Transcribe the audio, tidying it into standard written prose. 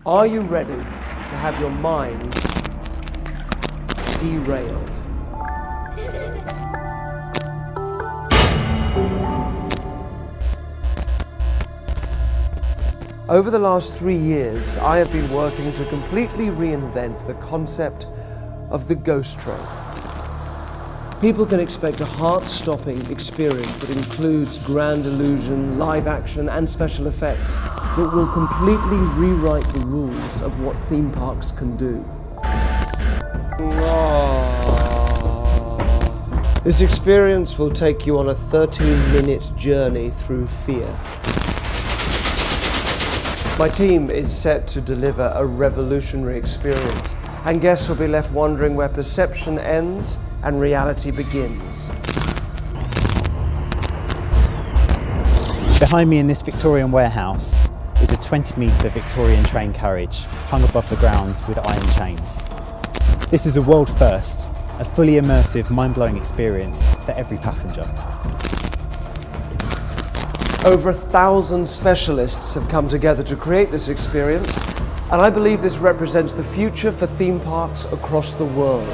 Are you ready to have your mind derailed? Over the last 3 years, I have been working to completely reinvent the concept of the ghost train. People can expect a heart-stopping experience that includes grand illusion, live action, and special effects that will completely rewrite the rules of what theme parks can do. This experience will take you on a 13-minute journey through fear. My team is set to deliver a revolutionary experience, and guests will be left wondering where perception ends and reality begins. Behind me in this Victorian warehouse is a 20-metre Victorian train carriage hung above the ground with iron chains. This is a world first, a fully immersive, mind-blowing experience for every passenger. Over 1,000 specialists have come together to create this experience, and I believe this represents the future for theme parks across the world.